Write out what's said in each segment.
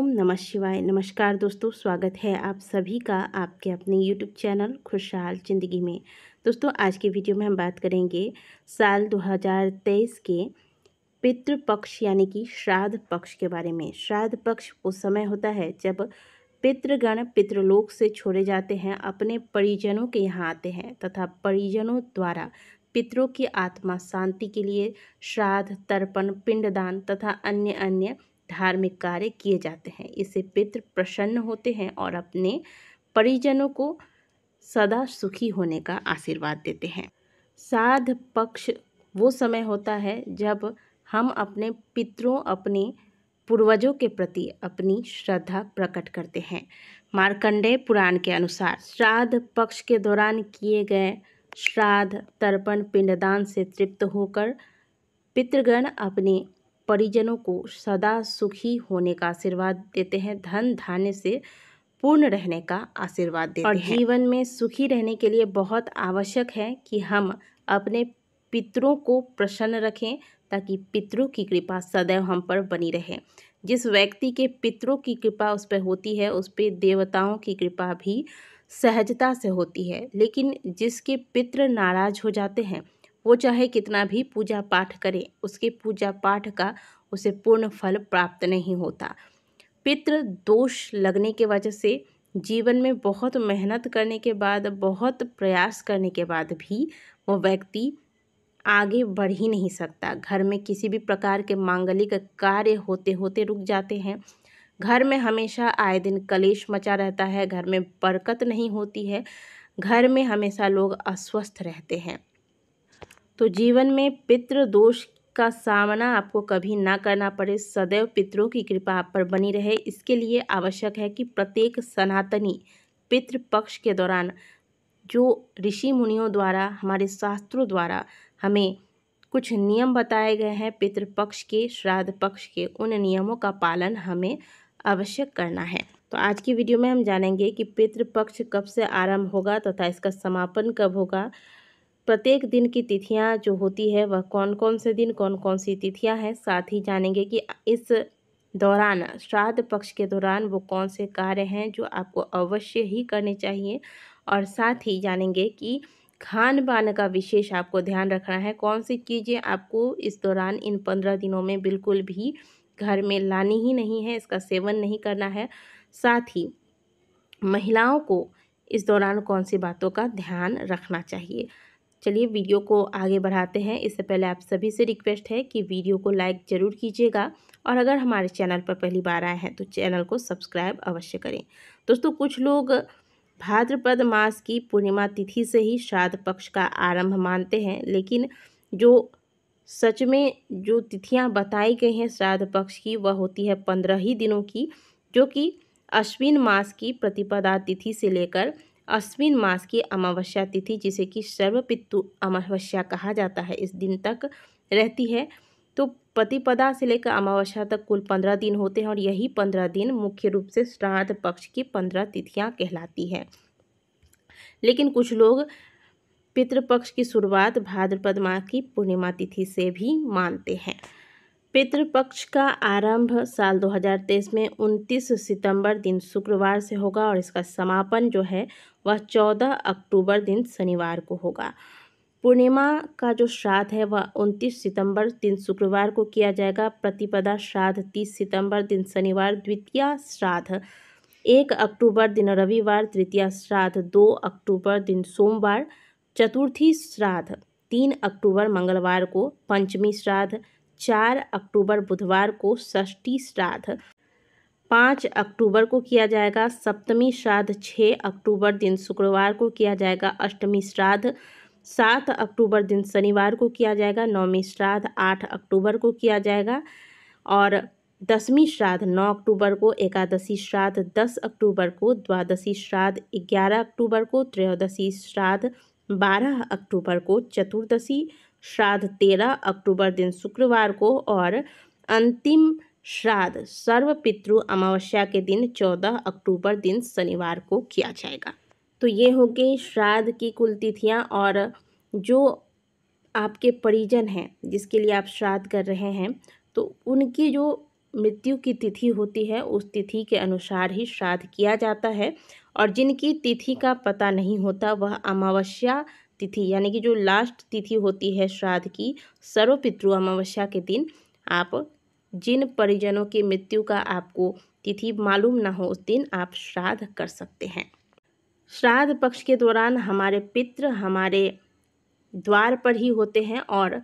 ओम नमः शिवाय। नमस्कार दोस्तों, स्वागत है आप सभी का आपके अपने यूट्यूब चैनल खुशहाल ज़िंदगी में। दोस्तों, आज की वीडियो में हम बात करेंगे साल 2023 के पितृपक्ष यानी कि श्राद्ध पक्ष के बारे में। श्राद्ध पक्ष उस समय होता है जब पितृगण पितृलोक से छोड़े जाते हैं, अपने परिजनों के यहाँ आते हैं तथा परिजनों द्वारा पितरों की आत्मा शांति के लिए श्राद्ध, तर्पण, पिंडदान तथा अन्य अन्य धार्मिक कार्य किए जाते हैं। इससे पितृ प्रसन्न होते हैं और अपने परिजनों को सदा सुखी होने का आशीर्वाद देते हैं। श्राद्ध पक्ष वो समय होता है जब हम अपने पितरों, अपने पूर्वजों के प्रति अपनी श्रद्धा प्रकट करते हैं। मार्कंडेय पुराण के अनुसार श्राद्ध पक्ष के दौरान किए गए श्राद्ध, तर्पण, पिंडदान से तृप्त होकर पितृगण अपने परिजनों को सदा सुखी होने का आशीर्वाद देते हैं, धन धान्य से पूर्ण रहने का आशीर्वाद देते हैं। और जीवन में सुखी रहने के लिए बहुत आवश्यक है कि हम अपने पितरों को प्रसन्न रखें ताकि पितरों की कृपा सदैव हम पर बनी रहे। जिस व्यक्ति के पितरों की कृपा उस पर होती है, उस पर देवताओं की कृपा भी सहजता से होती है। लेकिन जिसके पितृ नाराज हो जाते हैं, वो चाहे कितना भी पूजा पाठ करे, उसके पूजा पाठ का उसे पूर्ण फल प्राप्त नहीं होता। पितृ दोष लगने के वजह से जीवन में बहुत मेहनत करने के बाद, बहुत प्रयास करने के बाद भी वो व्यक्ति आगे बढ़ ही नहीं सकता। घर में किसी भी प्रकार के मांगलिक कार्य होते होते रुक जाते हैं। घर में हमेशा आए दिन कलेश मचा रहता है, घर में बरकत नहीं होती है, घर में हमेशा लोग अस्वस्थ रहते हैं। तो जीवन में पितृ दोष का सामना आपको कभी ना करना पड़े, सदैव पितरों की कृपा आप पर बनी रहे, इसके लिए आवश्यक है कि प्रत्येक सनातनी पितृपक्ष के दौरान जो ऋषि मुनियों द्वारा, हमारे शास्त्रों द्वारा हमें कुछ नियम बताए गए हैं पितृपक्ष के, श्राद्ध पक्ष के, उन नियमों का पालन हमें अवश्य करना है। तो आज की वीडियो में हम जानेंगे कि पितृपक्ष कब से आरंभ होगा तथा इसका समापन कब होगा। प्रत्येक दिन की तिथियां जो होती है वह कौन कौन से दिन, कौन कौन सी तिथियां हैं। साथ ही जानेंगे कि इस दौरान, श्राद्ध पक्ष के दौरान, वो कौन से कार्य हैं जो आपको अवश्य ही करने चाहिए। और साथ ही जानेंगे कि खान पान का विशेष आपको ध्यान रखना है। कौन सी चीज़ें आपको इस दौरान, इन 15 दिनों में बिल्कुल भी घर में लानी ही नहीं है, इसका सेवन नहीं करना है। साथ ही महिलाओं को इस दौरान कौन सी बातों का ध्यान रखना चाहिए। चलिए वीडियो को आगे बढ़ाते हैं। इससे पहले आप सभी से रिक्वेस्ट है कि वीडियो को लाइक ज़रूर कीजिएगा और अगर हमारे चैनल पर पहली बार आए हैं तो चैनल को सब्सक्राइब अवश्य करें। दोस्तों, कुछ लोग भाद्रपद मास की पूर्णिमा तिथि से ही श्राद्ध पक्ष का आरंभ मानते हैं, लेकिन जो सच में जो तिथियां बताई गई हैं श्राद्ध पक्ष की, वह होती है 15 ही दिनों की, जो कि अश्विन मास की प्रतिपदा तिथि से लेकर अश्विन मास की अमावस्या तिथि, जिसे कि सर्वपितृ अमावस्या कहा जाता है, इस दिन तक रहती है। तो प्रतिपदा से लेकर अमावस्या तक कुल 15 दिन होते हैं और यही 15 दिन मुख्य रूप से श्राद्ध पक्ष की 15 तिथियां कहलाती है। लेकिन कुछ लोग पितृपक्ष की शुरुआत भाद्रपद मास की पूर्णिमा तिथि से भी मानते हैं। पितृपक्ष का आरंभ साल 2023 में 29 सितंबर दिन शुक्रवार से होगा और इसका समापन जो है वह 14 अक्टूबर दिन शनिवार को होगा। पूर्णिमा का जो श्राद्ध है वह 29 सितंबर दिन शुक्रवार को किया जाएगा। प्रतिपदा श्राद्ध 30 सितंबर दिन शनिवार, द्वितीया श्राद्ध 1 अक्टूबर दिन रविवार, तृतीया श्राद्ध 2 अक्टूबर दिन सोमवार, चतुर्थी श्राद्ध 3 अक्टूबर मंगलवार को, पंचमी श्राद्ध 4 अक्टूबर बुधवार को, षष्ठी श्राद्ध 5 अक्टूबर को किया जाएगा, सप्तमी श्राद्ध 6 अक्टूबर दिन शुक्रवार को किया जाएगा, अष्टमी श्राद्ध 7 अक्टूबर दिन शनिवार को किया जाएगा, नौवीं श्राद्ध 8 अक्टूबर को किया जाएगा और 10वीं श्राद्ध 9 अक्टूबर को, एकादशी श्राद्ध 10 अक्टूबर को, द्वादशी श्राद्ध 11 अक्टूबर को, त्रयोदशी श्राद्ध 12 अक्टूबर को, चतुर्दशी श्राद्ध 13 अक्टूबर दिन शुक्रवार को और अंतिम श्राद्ध सर्वपितृ अमावस्या के दिन 14 अक्टूबर दिन शनिवार को किया जाएगा। तो ये हो गई श्राद्ध की कुल तिथियां। और जो आपके परिजन हैं जिसके लिए आप श्राद्ध कर रहे हैं, तो उनकी जो मृत्यु की तिथि होती है उस तिथि के अनुसार ही श्राद्ध किया जाता है। और जिनकी तिथि का पता नहीं होता वह अमावस्या तिथि यानी कि जो लास्ट तिथि होती है श्राद्ध की, सर्वपितृ अमावस्या के दिन आप जिन परिजनों की मृत्यु का आपको तिथि मालूम ना हो उस दिन आप श्राद्ध कर सकते हैं। श्राद्ध पक्ष के दौरान हमारे पितृ हमारे द्वार पर ही होते हैं और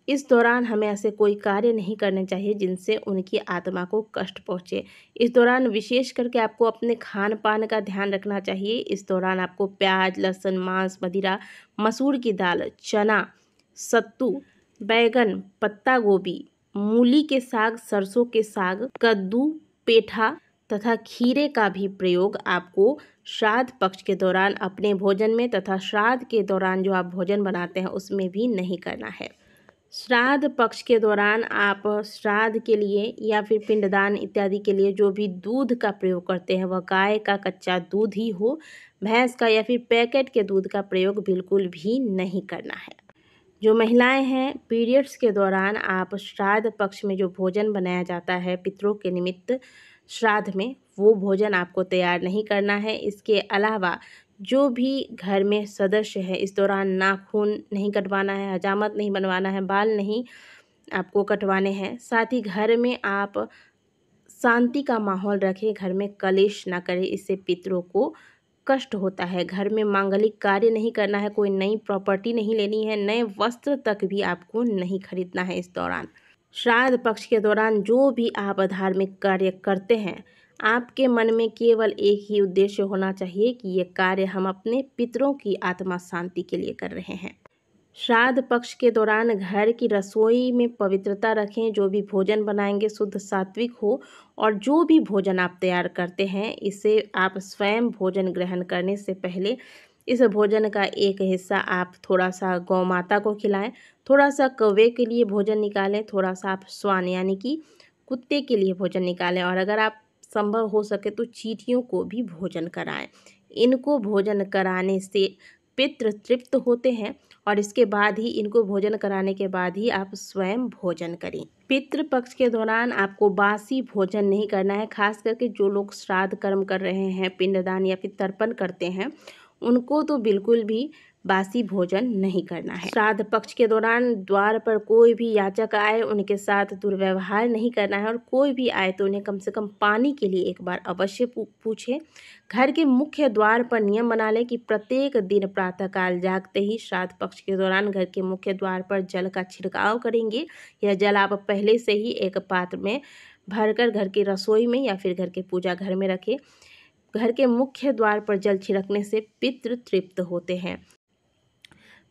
इस दौरान हमें ऐसे कोई कार्य नहीं करने चाहिए जिनसे उनकी आत्मा को कष्ट पहुँचे। इस दौरान विशेष करके आपको अपने खान पान का ध्यान रखना चाहिए। इस दौरान आपको प्याज, लहसुन, मांस, मदिरा, मसूर की दाल, चना, सत्तू, बैगन, पत्ता गोभी, मूली के साग, सरसों के साग, कद्दू, पेठा तथा खीरे का भी प्रयोग आपको श्राद्ध पक्ष के दौरान अपने भोजन में तथा श्राद्ध के दौरान जो आप भोजन बनाते हैं उसमें भी नहीं करना है। श्राद्ध पक्ष के दौरान आप श्राद्ध के लिए या फिर पिंडदान इत्यादि के लिए जो भी दूध का प्रयोग करते हैं वह गाय का कच्चा दूध ही हो, भैंस का या फिर पैकेट के दूध का प्रयोग बिल्कुल भी नहीं करना है। जो महिलाएं हैं पीरियड्स के दौरान आप श्राद्ध पक्ष में जो भोजन बनाया जाता है पितरों के निमित्त श्राद्ध में, वो भोजन आपको तैयार नहीं करना है। इसके अलावा जो भी घर में सदस्य है इस दौरान नाखून नहीं कटवाना है, हजामत नहीं बनवाना है, बाल नहीं आपको कटवाने हैं। साथ ही घर में आप शांति का माहौल रखें, घर में कलेश ना करें, इससे पितरों को कष्ट होता है। घर में मांगलिक कार्य नहीं करना है, कोई नई प्रॉपर्टी नहीं लेनी है, नए वस्त्र तक भी आपको नहीं खरीदना है। इस दौरान श्राद्ध पक्ष के दौरान जो भी आप धार्मिक कार्य करते हैं आपके मन में केवल एक ही उद्देश्य होना चाहिए कि ये कार्य हम अपने पितरों की आत्मा शांति के लिए कर रहे हैं। श्राद्ध पक्ष के दौरान घर की रसोई में पवित्रता रखें, जो भी भोजन बनाएंगे शुद्ध सात्विक हो और जो भी भोजन आप तैयार करते हैं इसे आप स्वयं भोजन ग्रहण करने से पहले इस भोजन का एक हिस्सा आप थोड़ा सा गौ माता को खिलाएं, थोड़ा सा कौवे के लिए भोजन निकालें, थोड़ा सा आप श्वान यानी कि कुत्ते के लिए भोजन निकालें और अगर आप संभव हो सके तो चींटियों को भी भोजन कराएं। इनको भोजन कराने से पितृ तृप्त होते हैं और इसके बाद ही इनको भोजन कराने के बाद ही आप स्वयं भोजन करें। पितृ पक्ष के दौरान आपको बासी भोजन नहीं करना है। खास करके जो लोग श्राद्ध कर्म कर रहे हैं, पिंडदान या फिर तर्पण करते हैं, उनको तो बिल्कुल भी बासी भोजन नहीं करना है। श्राद्ध पक्ष के दौरान द्वार पर कोई भी याचक आए उनके साथ दुर्व्यवहार नहीं करना है और कोई भी आए तो उन्हें कम से कम पानी के लिए एक बार अवश्य पूछें। घर के मुख्य द्वार पर नियम बना लें कि प्रत्येक दिन प्रातःकाल जागते ही श्राद्ध पक्ष के दौरान घर के मुख्य द्वार पर जल का छिड़काव करेंगे। यह जल आप पहले से ही एक पात्र में भरकर घर की रसोई में या फिर घर के पूजा घर में रखें। घर के मुख्य द्वार पर जल छिड़कने से पितृ तृप्त होते हैं।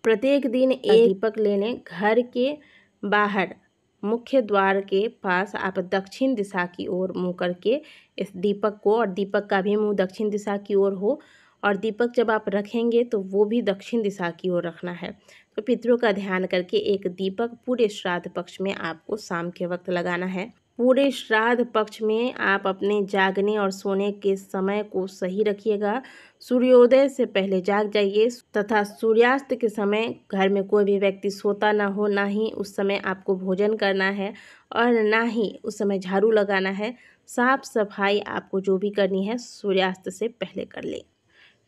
प्रत्येक दिन एक दीपक ले लें। घर के बाहर मुख्य द्वार के पास आप दक्षिण दिशा की ओर मुँह करके इस दीपक को, और दीपक का भी मुँह दक्षिण दिशा की ओर हो, और दीपक जब आप रखेंगे तो वो भी दक्षिण दिशा की ओर रखना है। तो पितरों का ध्यान करके एक दीपक पूरे श्राद्ध पक्ष में आपको शाम के वक्त लगाना है। पूरे श्राद्ध पक्ष में आप अपने जागने और सोने के समय को सही रखिएगा। सूर्योदय से पहले जाग जाइए तथा सूर्यास्त के समय घर में कोई भी व्यक्ति सोता ना हो, ना ही उस समय आपको भोजन करना है और ना ही उस समय झाड़ू लगाना है। साफ सफाई आपको जो भी करनी है सूर्यास्त से पहले कर ले।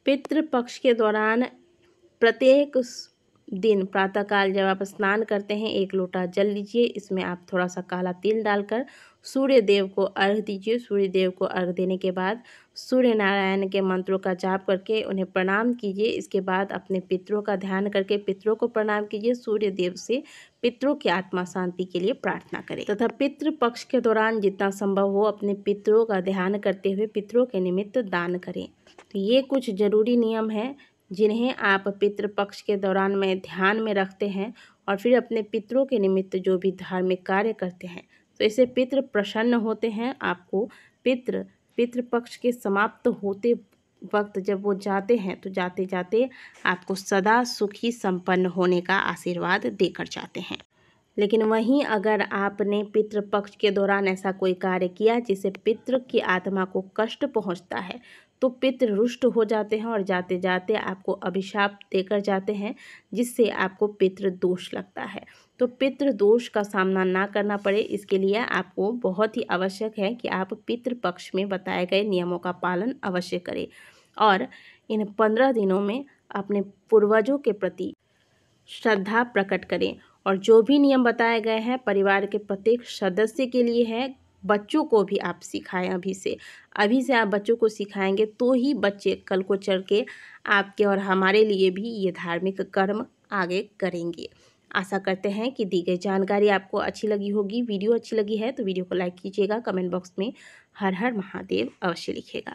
पितृ पक्ष के दौरान प्रत्येक दिन प्रातःकाल जब आप स्नान करते हैं 1 लोटा जल लीजिए, इसमें आप थोड़ा सा काला तिल डालकर सूर्य देव को अर्घ दीजिए। सूर्य देव को अर्घ देने के बाद सूर्य नारायण के मंत्रों का जाप करके उन्हें प्रणाम कीजिए। इसके बाद अपने पितरों का ध्यान करके पितरों को प्रणाम कीजिए। सूर्य देव से पितरों की आत्मा शांति के लिए प्रार्थना करें तथा पितृ पक्ष के दौरान जितना संभव हो अपने पितरों का ध्यान करते हुए पितरों के निमित्त दान करें। तो ये कुछ जरूरी नियम हैं जिन्हें आप पितृपक्ष के दौरान में ध्यान में रखते हैं और फिर अपने पितरों के निमित्त जो भी धार्मिक कार्य करते हैं तो इससे पितृ प्रसन्न होते हैं। आपको पितृपक्ष के समाप्त होते वक्त जब वो जाते हैं तो जाते जाते आपको सदा सुखी संपन्न होने का आशीर्वाद देकर जाते हैं। लेकिन वहीं अगर आपने पितृपक्ष के दौरान ऐसा कोई कार्य किया जिससे पितृ की आत्मा को कष्ट पहुंचता है तो पितृ रुष्ट हो जाते हैं और जाते जाते आपको अभिशाप देकर जाते हैं, जिससे आपको पितृ दोष लगता है। तो पितृ दोष का सामना ना करना पड़े, इसके लिए आपको बहुत ही आवश्यक है कि आप पितृपक्ष में बताए गए नियमों का पालन अवश्य करें और इन 15 दिनों में अपने पूर्वजों के प्रति श्रद्धा प्रकट करें। और जो भी नियम बताए गए हैं परिवार के प्रत्येक सदस्य के लिए है, बच्चों को भी आप सिखाएं। अभी से आप बच्चों को सिखाएंगे तो ही बच्चे कल को चल के आपके और हमारे लिए भी ये धार्मिक कर्म आगे करेंगे। आशा करते हैं कि दी गई जानकारी आपको अच्छी लगी होगी। वीडियो अच्छी लगी है तो वीडियो को लाइक कीजिएगा, कमेंट बॉक्स में हर हर महादेव अवश्य लिखिएगा।